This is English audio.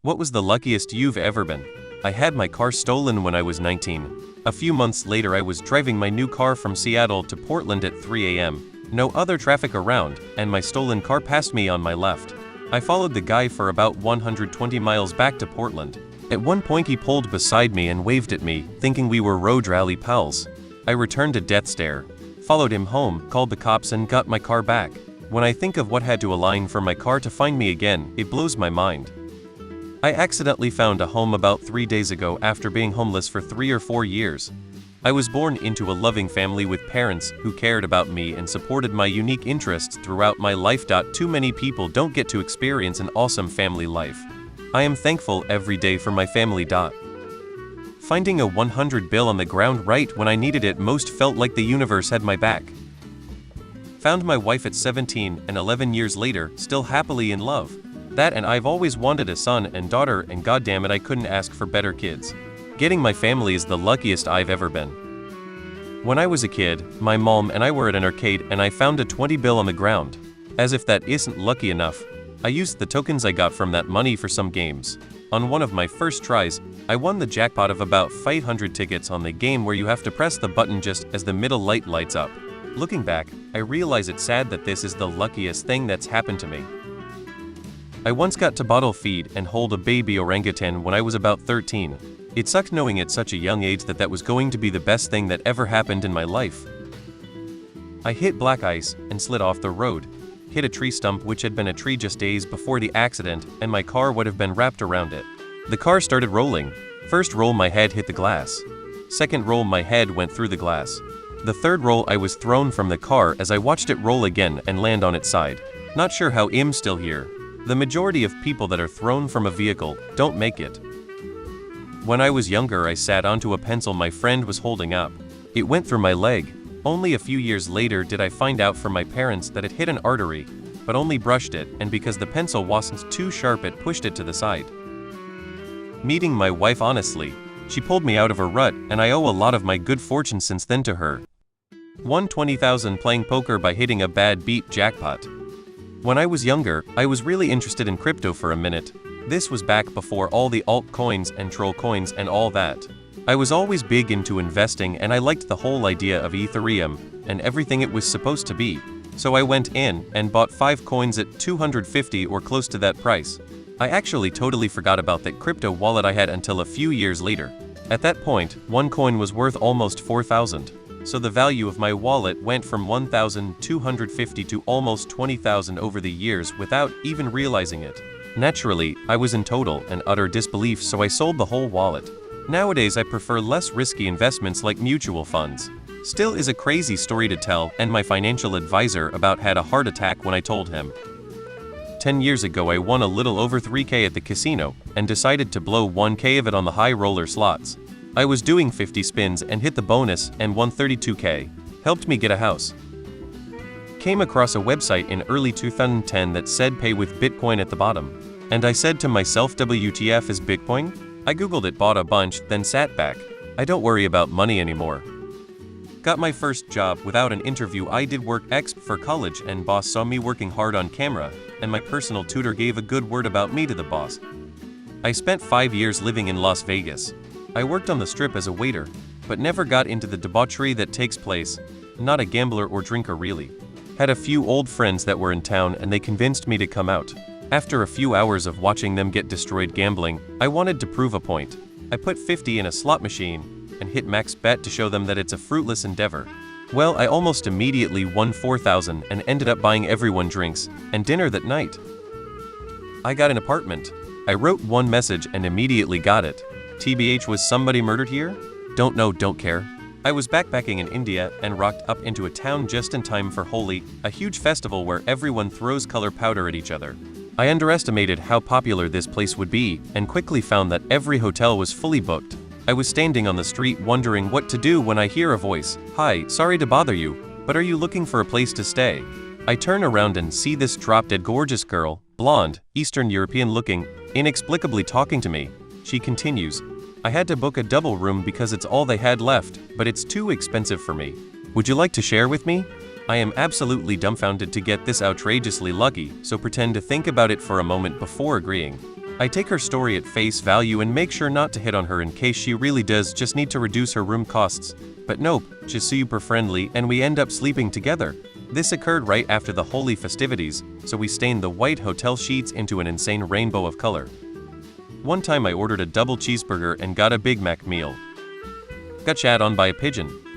What was the luckiest you've ever been? I had my car stolen when I was 19. A few months later I was driving my new car from Seattle to Portland at 3 a.m. No other traffic around, and my stolen car passed me on my left. I followed the guy for about 120 miles back to Portland. At one point he pulled beside me and waved at me, thinking we were road rally pals. I returned a death stare, followed him home, called the cops and got my car back. When I think of what had to align for my car to find me again, it blows my mind. I accidentally found a home about 3 days ago after being homeless for 3 or 4 years. I was born into a loving family with parents who cared about me and supported my unique interests throughout my life. Too many people don't get to experience an awesome family life. I am thankful every day for my family. Finding a 100 bill on the ground right when I needed it most felt like the universe had my back. Found my wife at 17 and 11 years later, still happily in love. That and I've always wanted a son and daughter, and goddammit I couldn't ask for better kids. Getting my family is the luckiest I've ever been. When I was a kid, my mom and I were at an arcade and I found a 20 bill on the ground. As if that isn't lucky enough, I used the tokens I got from that money for some games. On one of my first tries, I won the jackpot of about 500 tickets on the game where you have to press the button just as the middle light lights up. Looking back, I realize it's sad that this is the luckiest thing that's happened to me. I once got to bottle feed and hold a baby orangutan when I was about 13. It sucked knowing at such a young age that that was going to be the best thing that ever happened in my life. I hit black ice and slid off the road, hit a tree stump which had been a tree just days before the accident, and my car would have been wrapped around it. The car started rolling. First roll my head hit the glass. Second roll my head went through the glass. The third roll I was thrown from the car as I watched it roll again and land on its side. Not sure how I'm still here. The majority of people that are thrown from a vehicle don't make it. When I was younger I sat onto a pencil my friend was holding up. It went through my leg. Only a few years later did I find out from my parents that it hit an artery, but only brushed it, and because the pencil wasn't too sharp it pushed it to the side. Meeting my wife, honestly, she pulled me out of a rut, and I owe a lot of my good fortune since then to her. Won 20,000 playing poker by hitting a bad beat jackpot. When I was younger, I was really interested in crypto for a minute. This was back before all the altcoins and troll coins and all that. I was always big into investing and I liked the whole idea of Ethereum and everything it was supposed to be. So I went in and bought 5 coins at 250 or close to that price. I actually totally forgot about that crypto wallet I had until a few years later. At that point, one coin was worth almost 4,000. So the value of my wallet went from 1,250 to almost 20,000 over the years without even realizing it. Naturally, I was in total and utter disbelief, so I sold the whole wallet. Nowadays I prefer less risky investments like mutual funds. Still is a crazy story to tell, and my financial advisor about had a heart attack when I told him. 10 years ago I won a little over 3K at the casino and decided to blow 1K of it on the high roller slots. I was doing 50 spins and hit the bonus and won 32K. Helped me get a house. Came across a website in early 2010 that said pay with Bitcoin at the bottom. And I said to myself, WTF is Bitcoin? I googled it, bought a bunch, then sat back. I don't worry about money anymore. Got my first job without an interview. I did work exp for college and boss saw me working hard on camera, and my personal tutor gave a good word about me to the boss. I spent 5 years living in Las Vegas. I worked on the strip as a waiter, but never got into the debauchery that takes place. Not a gambler or drinker really. Had a few old friends that were in town and they convinced me to come out. After a few hours of watching them get destroyed gambling, I wanted to prove a point. I put 50 in a slot machine and hit max bet to show them that it's a fruitless endeavor. Well, I almost immediately won 4,000 and ended up buying everyone drinks and dinner that night. I got an apartment. I wrote one message and immediately got it. TBH, was somebody murdered here? Don't know, don't care. I was backpacking in India and rocked up into a town just in time for Holi, a huge festival where everyone throws color powder at each other. I underestimated how popular this place would be and quickly found that every hotel was fully booked. I was standing on the street wondering what to do when I hear a voice. Hi, sorry to bother you, but are you looking for a place to stay? I turn around and see this drop-dead gorgeous girl, blonde, Eastern European looking, inexplicably talking to me. She continues, I had to book a double room because it's all they had left, but it's too expensive for me. Would you like to share with me? I am absolutely dumbfounded to get this outrageously lucky, so pretend to think about it for a moment before agreeing. I take her story at face value and make sure not to hit on her in case she really does just need to reduce her room costs. But nope, she's super friendly and we end up sleeping together. This occurred right after the holy festivities, so we stained the white hotel sheets into an insane rainbow of color. One time I ordered a double cheeseburger and got a Big Mac meal. Got shat on by a pigeon.